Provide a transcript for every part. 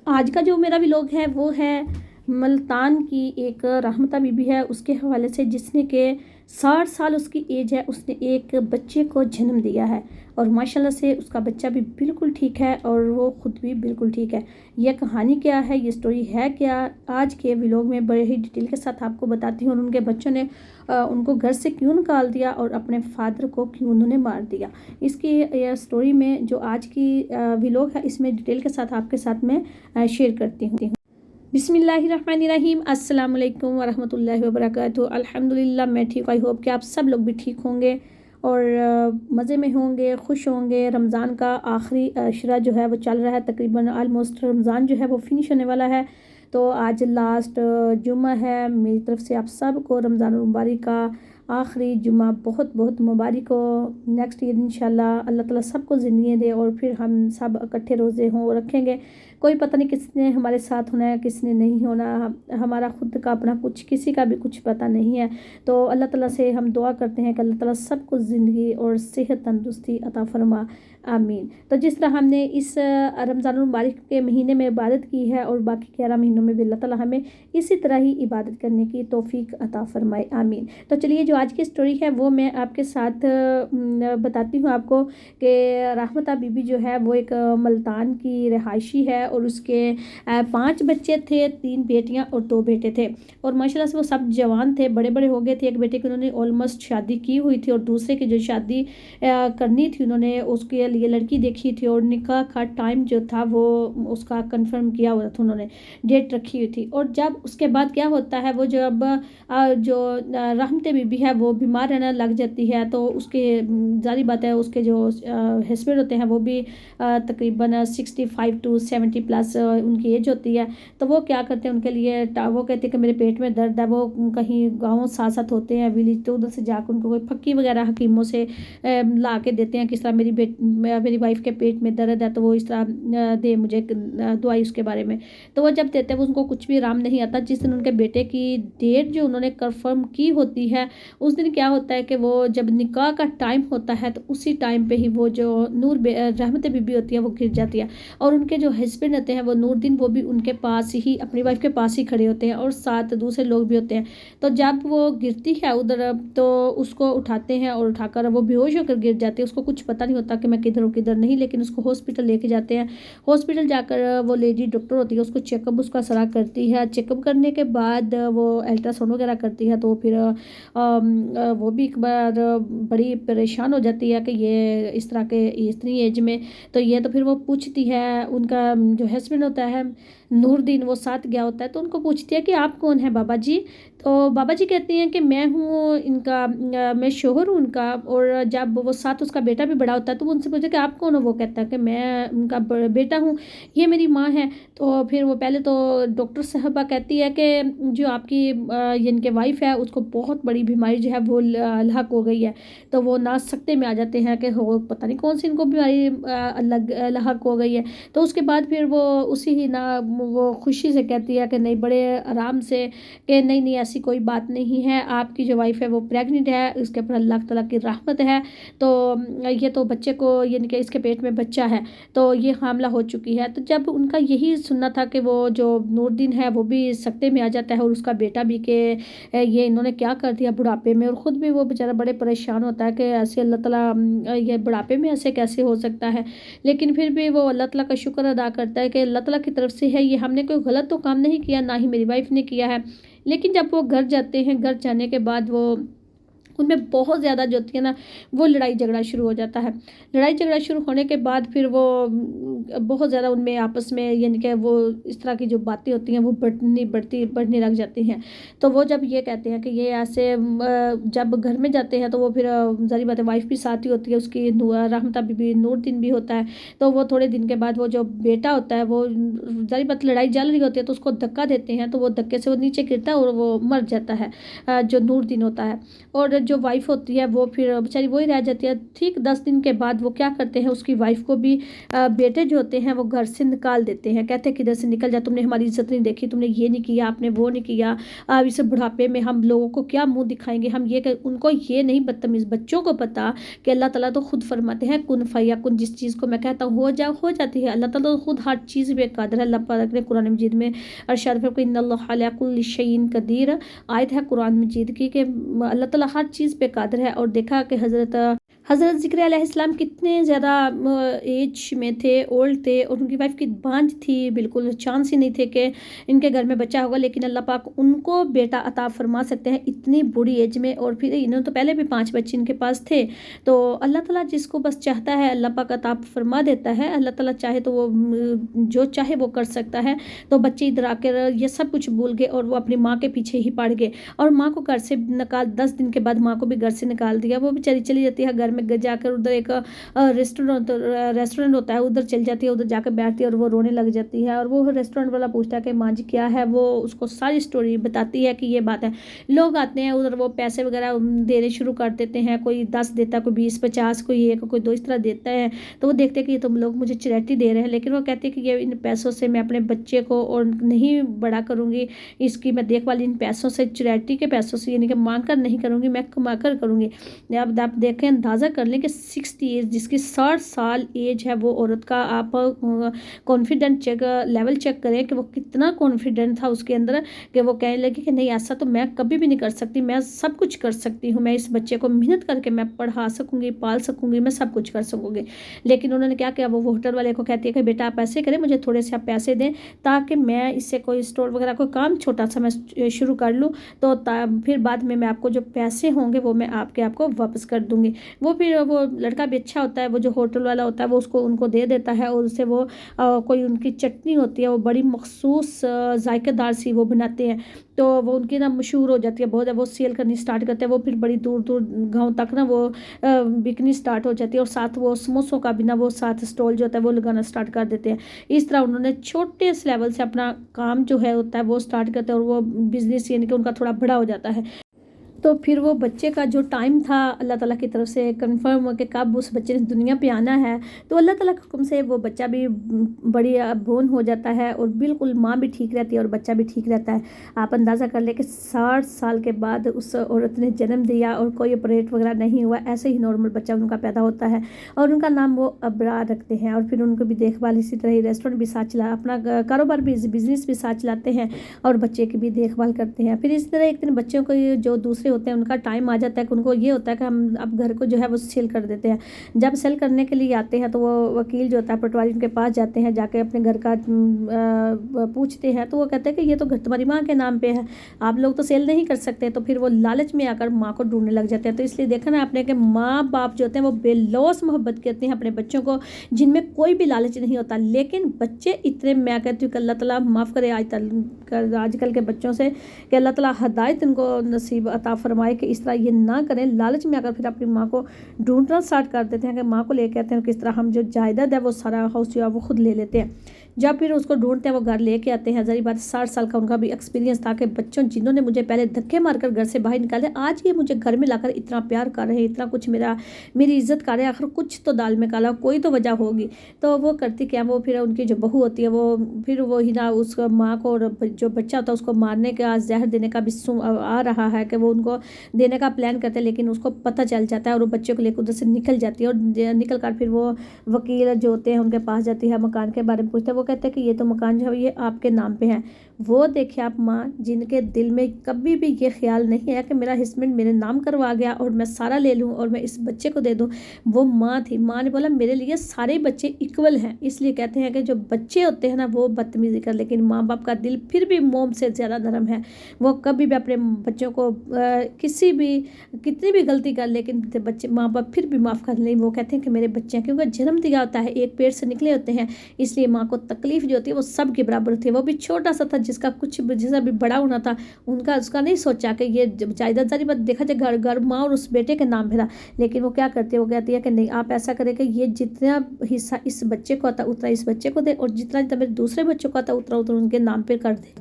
आज का जो मेरा व्लॉग है वो है मुल्तान की एक रहमता बीबी है उसके हवाले से, जिसने के 60 साल उसकी एज है। उसने एक बच्चे को जन्म दिया है और माशाल्लाह से उसका बच्चा भी बिल्कुल ठीक है और वो ख़ुद भी बिल्कुल ठीक है। यह कहानी क्या है, ये स्टोरी है क्या, आज के व्लॉग में बड़े ही डिटेल के साथ आपको बताती हूँ। और उनके बच्चों ने उनको घर से क्यों निकाल दिया और अपने फादर को क्यों उन्होंने मार दिया, इसकी यह स्टोरी में जो आज की व्लॉग है इसमें डिटेल के साथ आपके साथ मैं शेयर करती हूँ। बिस्मिल्लाहिर्रहमानिर्रहीम, अस्सलाम वालेकुम वरहमतुल्लाहि वबरकातुहू। अल्हम्दुलिल्लाह मैं ठीक, आई होप कि आप सब लोग भी ठीक होंगे और मज़े में होंगे, खुश होंगे। रमज़ान का आखिरी अशरा जो है वो चल रहा है, तकरीबन आलमोस्ट रमज़ान जो है वो फिनिश होने वाला है। तो आज लास्ट जुम्मा है। मेरी तरफ से आप सब को रमज़ान मुबारक का आखिरी जुम्मा बहुत बहुत मुबारक हो। नेक्स्ट ईयर इंशाल्लाह अल्लाह ताला सबको ज़िंदगी दे और फिर हम सब इकट्ठे रोज़े हों और रखेंगे। कोई पता नहीं किसने हमारे साथ होना है, किसने नहीं होना। हमारा खुद का अपना कुछ, किसी का भी कुछ पता नहीं है। तो अल्लाह ताला से हम दुआ करते हैं कि अल्लाह ताला सबको ज़िंदगी और सेहत तंदुरुस्ती अता फरमा, आमीन। तो जिस तरह हमने इस रमज़ान मुबारक के महीने में इबादत की है और बाकी 11 महीनों में भी अल्लाह ताला हमें इसी तरह ही इबादत करने की तौफीक अता फरमाए, आमीन। तो चलिए जो आज की स्टोरी है वो मैं आपके साथ बताती हूँ आपको कि रहमता बीबी जो है वो एक मुल्तान की रहायशी है और उसके 5 बच्चे थे, 3 बेटियां और 2 बेटे थे। और माशाल्लाह से वो सब जवान थे, बड़े बड़े हो गए थे। एक बेटे की उन्होंने ऑलमोस्ट शादी की हुई थी और दूसरे की जो शादी करनी थी उन्होंने उसके लिए लड़की देखी थी और निकाह का टाइम जो था वो उसका कंफर्म किया हुआ था, उन्होंने डेट रखी हुई थी। और जब उसके बाद क्या होता है, वो जब जो रहमत बीबी है वो बीमार रहने लग जाती है तो उसके जारी बात है उसके जो हस्बैंड होते हैं वो भी तकरीबन 65 to 70 प्लस उनकी एज होती है। तो वो क्या करते हैं उनके लिए, वो कहते हैं कि मेरे पेट में दर्द है। वो कहीं गाँव साथ साथ होते हैं विलेज, तो उधर से जाकर उनको कोई फक्की वगैरह हकीमों से ला के देते हैं, किस तरह मेरी वाइफ के पेट में दर्द है तो वो इस तरह दे मुझे दवाई उसके बारे में। तो वो जब देते हैं उनको कुछ भी आराम नहीं आता। जिस दिन उनके बेटे की डेट जो उन्होंने कंफर्म की होती है उस दिन क्या होता है कि वो जब निकाह का टाइम होता है तो उसी टाइम पे ही वो जो रहमत बीबी होती है वो गिर जाती है। और उनके जो हस्बैंड होते हैं वो नूरदीन, वो भी उनके पास ही, अपनी वाइफ के पास ही खड़े होते हैं और साथ दूसरे लोग भी होते हैं। तो जब वो गिरती है उधर तो उसको उठाते हैं और उठाकर वो बेहोश होकर गिर जाती है। उसको कुछ पता नहीं होता कि मैं किधर हूँ किधर नहीं, लेकिन उसको हॉस्पिटल लेके जाते हैं। हॉस्पिटल जाकर वो लेडी डॉक्टर होती है उसको चेकअप उसका सारा करती है। चेकअप करने के बाद वो अल्ट्रासाउंड वगैरह करती है। तो फिर वो भी एक बार बड़ी परेशान हो जाती है कि ये इस तरह के इतनी एज में। तो ये तो फिर वो पूछती है, उनका जो हस्बैंड होता है नूरदीन वो साथ गया होता है तो उनको पूछती है कि आप कौन है बाबा जी। तो बाबा जी कहती हैं कि मैं हूँ इनका, मैं शोहर हूँ उनका। और जब वो साथ उसका बेटा भी बड़ा होता है तो वो उनसे पूछते कि आप कौन हो। वो कहता है कि मैं उनका बेटा हूँ, ये मेरी माँ है। तो फिर वो पहले तो डॉक्टर साहबा कहती है कि जो आपकी इनके वाइफ है उसको बहुत बड़ी बीमारी जो है वो लाक हो गई है। तो वो ना सकते में आ जाते हैं कि हो पता नहीं कौन सी इनको बीमारी अलग लाक हो गई है। तो उसके बाद फिर वो उसी ही ना वो खुशी से कहती है कि नहीं, बड़े आराम से कि नहीं नहीं ऐसी कोई बात नहीं है, आपकी जो वाइफ है वो प्रेग्नेंट है, इसके ऊपर अल्लाह ताला की रहमत है। तो ये तो बच्चे को, यानी कि इसके पेट में बच्चा है तो ये हामला हो चुकी है। तो जब उनका यही सुनना था कि वो जो नूरदीन है वो भी सकते में आ जाता है और उसका बेटा भी कि ये इन्होंने क्या कर दिया बुढ़ापे में। और ख़ुद भी वो बेचारा बड़े परेशान होता है कि ऐसे अल्लाह ताला ये बुढ़ापे में ऐसे कैसे हो सकता है। लेकिन फिर भी वो अल्लाह ताला का शुक्र अदा करता है कि अल्लाह ताला की तरफ से है, ये हमने कोई गलत तो काम नहीं किया, ना ही मेरी वाइफ ने किया है। लेकिन जब वो घर जाते हैं, घर जाने के बाद वो उनमें बहुत ज़्यादा जो होती है ना वो लड़ाई झगड़ा शुरू हो जाता है। लड़ाई झगड़ा शुरू होने के बाद फिर वो बहुत ज़्यादा उनमें आपस में, यानी कि वो इस तरह की जो बातें होती हैं वो बढ़ने लग जाती हैं। तो वो जब ये कहते हैं कि ये ऐसे जब घर में जाते हैं तो वो फिर ज़ाहिर बात है वाइफ भी साथ ही होती है उसकी, रहमता बीबी, नूरदीन भी होता है। तो वो थोड़े दिन के बाद वो जो बेटा होता है वो ज़ाहिर बात लड़ाई चल रही होती है तो उसको धक्का देते हैं। तो वो धक्के से वो नीचे गिरता है और वो मर जाता है जो नूरदीन होता है। और जो वाइफ होती है वो फिर बेचारी वही रह जाती है। ठीक 10 दिन के बाद वो क्या करते हैं, उसकी वाइफ को भी बेटे जो होते हैं वो घर से निकाल देते हैं। कहते हैं किधर से निकल जा, तुमने हमारी इज्जत नहीं देखी, तुमने ये नहीं किया, आपने वो नहीं किया, अब इस बुढ़ापे में हम लोगों को क्या मुंह दिखाएंगे। हम ये उनको ये नहीं, बदतमीज़ बच्चों को पता कि अल्लाह ताला तो खुद फरमाते हैं कुन फयाकुन, जिस चीज़ को मैं कहता हूँ हो जाती है। अल्लाह ताला तो खुद हर चीज़ पे कादिर है। अल्लाह पाक ने कुरान मजीद में अरशाद फरमाया इन्नल्लाह अला कुल्लि शैइन कदीर, आयत है कुरान मजीद की कि अल्लाह ताला हर चीज़ पे कादिर है। और देखा कि हज़रत ज़िक्र अलैहिस्सलाम कितने ज़्यादा एज में थे, ओल्ड थे, और उनकी वाइफ की बांझ थी, बिल्कुल चांस ही नहीं थे कि इनके घर में बच्चा होगा, लेकिन अल्लाह पाक उनको बेटा अता फरमा सकते हैं इतनी बुरी एज में। और फिर इन्होंने तो पहले भी 5 बच्चे इनके पास थे। तो अल्लाह ताला जिसको बस चाहता है अल्लाह पाक अता फरमा देता है। अल्लाह ताला चाहे तो वो जो चाहे वो कर सकता है। तो बच्चे इधर आकर ये सब कुछ भूल गए और वो अपनी माँ के पीछे ही पड़ गए, और माँ को घर से 10 दिन के बाद माँ को भी घर से निकाल दिया। वो बेचारी चली जाती है घर में जाकर, उधर एक रेस्टोरेंट होता है, उधर चल जाती है, उधर जाकर बैठती है और वो रोने लग जाती है। और वो रेस्टोरेंट वाला पूछता है कि माँ जी क्या है, वो उसको सारी स्टोरी बताती है कि ये बात है। लोग आते हैं उधर, वो पैसे वगैरह देने शुरू कर देते हैं, कोई 10 देता है, कोई 20 50, कोई 1 कोई 2 इस तरह देता है। तो वो देखते हैं कि ये तुम लोग मुझे चैरिटी दे रहे हैं, लेकिन वो कहते हैं कि ये इन पैसों से मैं अपने बच्चे को और नहीं बड़ा करूँगी, इसकी मैं देखभाल इन पैसों से, चैरिटी के पैसों से, यानी कि मांग कर नहीं करूँगी, मैं कमा कर करूँगी। अब आप देखें, अंदाज़ा कर लें कि 60 एज, जिसकी 60 साल एज है वो औरत का, आप कॉन्फिडेंट लेवल चेक करें कि वो कितना कॉन्फिडेंट था उसके अंदर, कि वो कहने लगी कि नहीं ऐसा तो मैं कभी भी नहीं कर सकती, मैं सब कुछ कर सकती हूँ, मैं इस बच्चे को मेहनत करके मैं पढ़ा सकूँगी, पाल सकूँगी, मैं सब कुछ कर सकूँगी। लेकिन उन्होंने क्या किया, वो होटल वाले को कहती है कि बेटा आप ऐसे करें, मुझे थोड़े से आप पैसे दें ताकि मैं इससे कोई स्टोर वगैरह कोई काम छोटा सा मैं शुरू कर लूँ, तो फिर बाद में मैं आपको जो पैसे होंगे वो मैं आपको वापस कर दूँगी। वो फिर वो लड़का भी अच्छा होता है, वो जो होटल वाला होता है वो उसको उनको दे देता है, और उससे वो कोई उनकी चटनी होती है वो बड़ी मखसूस जायकेदार सी वो बनाते हैं, तो वो उनकी ना मशहूर हो जाती है बहुत, वो सेल करनी स्टार्ट करते हैं, वो फिर बड़ी दूर दूर गांव तक ना वो बिकनी स्टार्ट हो जाती है। और साथ वो समोसों का भी ना वो साथ स्टॉल जो होता है वो लगाना स्टार्ट कर देते हैं। इस तरह उन्होंने छोटे से लेवल से अपना काम जो है होता है वो स्टार्ट करते हैं, और वो बिजनेस यानी कि उनका थोड़ा बड़ा हो जाता है। तो फिर वो बच्चे का जो टाइम था अल्लाह ताला की तरफ से कंफर्म हो कि कब उस बच्चे ने दुनिया पे आना है, तो अल्लाह ताला के हुक्म से वो बच्चा भी बड़ी बोन हो जाता है, और बिल्कुल माँ भी ठीक रहती है और बच्चा भी ठीक रहता है। आप अंदाज़ा कर ले कि 60 साल के बाद उस औरत ने जन्म दिया और कोई ऑपरेट वगैरह नहीं हुआ, ऐसे ही नॉर्मल बच्चा उनका पैदा होता है, और उनका नाम वो अबरार रखते हैं। और फिर उनको भी देखभाल इसी तरह ही रेस्टोरेंट भी साथ चला, अपना कारोबार भी, बिजनेस भी साथ चलाते हैं, और बच्चे की भी देखभाल करते हैं। फिर इसी तरह एक दिन बच्चों को जो दूसरे होते हैं उनका टाइम आ जाता है कि उनको ये होता है कि हम अब घर को जो है वो सेल कर देते हैं। जब सेल करने के लिए आते हैं तो वो वकील जो होता है पटवारी उनके पास जाते हैं, जाके अपने घर का पूछते हैं, तो वो कहते हैं कि ये तो घर तुम्हारी माँ के नाम पे है, आप लोग तो सेल नहीं कर सकते। तो फिर वो लालच में आकर माँ को ढूंढने लग जाते हैं। तो इसलिए देखा ना आपने कि माँ बाप जो होते हैं वो बेलौस मोहब्बत करते हैं अपने बच्चों को, जिनमें कोई भी लालच नहीं होता। लेकिन बच्चे इतने, मैं कहती हूँ कि अल्लाह ताला माफ़ करे आजकल के बच्चों से, कि अल्लाह ताला हदायत इनको नसीब अता फरमाए कि इस तरह ये ना करें। लालच में आकर फिर अपनी माँ को ढूंढना स्टार्ट कर देते हैं कि माँ को लेके आते हैं, किस तरह हम जो जायदाद है वो सारा हाउस जो है वो खुद ले लेते हैं। जब फिर उसको ढूंढते हैं वो घर लेके आते हैं। ज़ाहिर बात 60 साल का उनका भी एक्सपीरियंस था कि बच्चों जिन्होंने मुझे पहले धक्के मारकर घर से बाहर निकाले, आज ये मुझे घर में लाकर इतना प्यार कर रहे हैं, इतना कुछ मेरी इज्जत कर रहे हैं, आखिर कुछ तो दाल में काला, कोई तो वजह होगी। तो वो करती क्या, वो फिर उनकी जो बहू होती है वो फिर वो ही ना उस माँ को, और जो बच्चा होता है उसको मारने का, जहर देने का भी आ रहा है कि वो उनको देने का प्लान करते हैं, लेकिन उसको पता चल जाता है और वो बच्चे को लेकर उधर से निकल जाती है। और निकल कर फिर वो वकील जो होते हैं उनके पास जाती है, मकान के बारे में पूछते हैं। वो कहते हैं कि ये तो मकान जो है ये आपके नाम पे है। वो देखिए आप माँ, जिनके दिल में कभी भी ये ख्याल नहीं है कि मेरा हस्बैंड मेरे नाम करवा गया और मैं सारा ले लूँ और मैं इस बच्चे को दे दूँ। वो माँ थी, माँ ने बोला मेरे लिए सारे बच्चे इक्वल हैं। इसलिए कहते हैं कि जो बच्चे होते हैं ना वो बदतमीजी कर, लेकिन माँ बाप का दिल फिर भी मोम से ज़्यादा नरम है। वो कभी भी अपने बच्चों को कितनी भी गलती कर, लेकिन बच्चे माँ बाप फिर भी माफ़ कर लें। वो कहते हैं कि मेरे बच्चे हैं, क्योंकि जन्म दिया होता है, एक पेट से निकले होते हैं, इसलिए माँ को तकलीफ जो होती है वो सब के बराबर होती है। वो भी छोटा सा था जिसका कुछ जैसा भी बड़ा होना था, उसका नहीं सोचा कि ये जायदाद, सारी बात देखा जाए घर माँ और उस बेटे के नाम पे था। लेकिन वो क्या करती है, वो कहती है कि नहीं, आप ऐसा करें कि ये जितना हिस्सा इस बच्चे को आता उतना इस बच्चे को दे, और जितना मेरे दूसरे बच्चों को आता उतना उतना उनके नाम पे कर दे।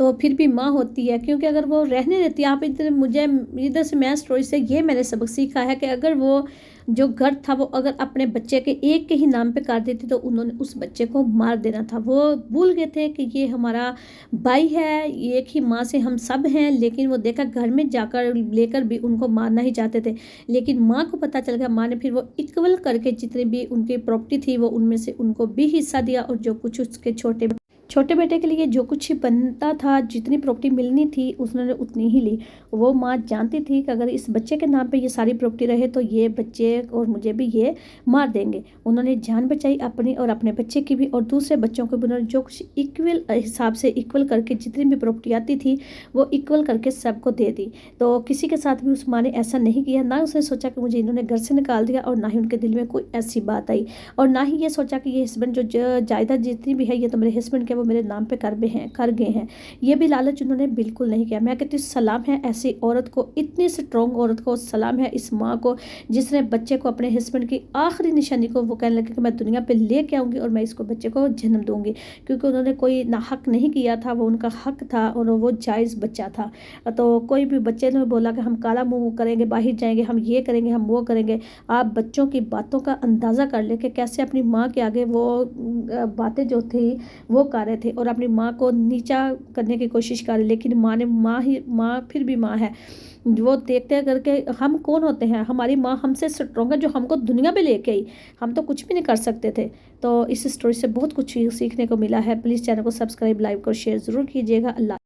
तो फिर भी माँ होती है, क्योंकि अगर वो रहने देती है, आप इधर मुझे इधर से मैं स्टोरी से ये मैंने सबक सीखा है कि अगर वो जो घर था वो अगर अपने बच्चे के एक के ही नाम पे कर देती तो उन्होंने उस बच्चे को मार देना था। वो भूल गए थे कि ये हमारा भाई है, एक ही माँ से हम सब हैं, लेकिन वो देखा घर में जाकर लेकर भी उनको मारना ही चाहते थे। लेकिन माँ को पता चल गया, माँ ने फिर वो इक्वल करके जितनी भी उनकी प्रॉपर्टी थी वो उनमें से उनको भी हिस्सा दिया, और जो कुछ उसके छोटे बेटे के लिए जो कुछ बनता था, जितनी प्रॉपर्टी मिलनी थी उन्होंने उतनी ही ली। वो माँ जानती थी कि अगर इस बच्चे के नाम पे ये सारी प्रॉपर्टी रहे तो ये बच्चे और मुझे भी ये मार देंगे। उन्होंने जान बचाई अपनी और अपने बच्चे की भी, और दूसरे बच्चों को भी उन्होंने जो कुछ इक्वल हिसाब से इक्वल करके जितनी भी प्रॉपर्टी आती थी वो इक्वल करके सबको दे दी। तो किसी के साथ भी उस माँ ने ऐसा नहीं किया, ना उसने सोचा कि मुझे इन्होंने घर से निकाल दिया, और ना ही उनके दिल में कोई ऐसी बात आई, और ना ही ये सोचा कि ये हस्बैंड जो जायदाद जितनी भी है ये तो मेरे हस्बैंड के वो मेरे नाम पे कर गए हैं। ये भी लालच उन्होंने बिल्कुल नहीं किया। मैं कहती हूँ सलाम है ऐसी औरत को, इतनी स्ट्रॉन्ग औरत को, सलाम है इस माँ को जिसने बच्चे को अपने हस्बैंड की आखिरी निशानी को वो कहने लगे कि मैं दुनिया पे लेके आऊँगी और मैं इसको बच्चे को जन्म दूंगी, क्योंकि उन्होंने कोई ना हक नहीं किया था, वो उनका हक था और वो जायज़ बच्चा था। तो कोई भी बच्चे ने बोला कि हम काला मुँह करेंगे, बाहर जाएंगे, हम ये करेंगे, हम वो करेंगे, आप बच्चों की बातों का अंदाज़ा कर ले कि कैसे अपनी माँ के आगे वो बातें जो थी वो कर रहे थे और अपनी माँ को नीचा करने की कोशिश कर रहे। लेकिन माँ फिर भी माँ है। वो देखते करके हम कौन होते हैं, हमारी माँ हमसे स्ट्रॉन्ग है जो हमको दुनिया पे लेके आई, हम तो कुछ भी नहीं कर सकते थे। तो इस स्टोरी से बहुत कुछ सीखने को मिला है। प्लीज़ चैनल को सब्सक्राइब, लाइक और शेयर ज़रूर कीजिएगा। अल्लाह।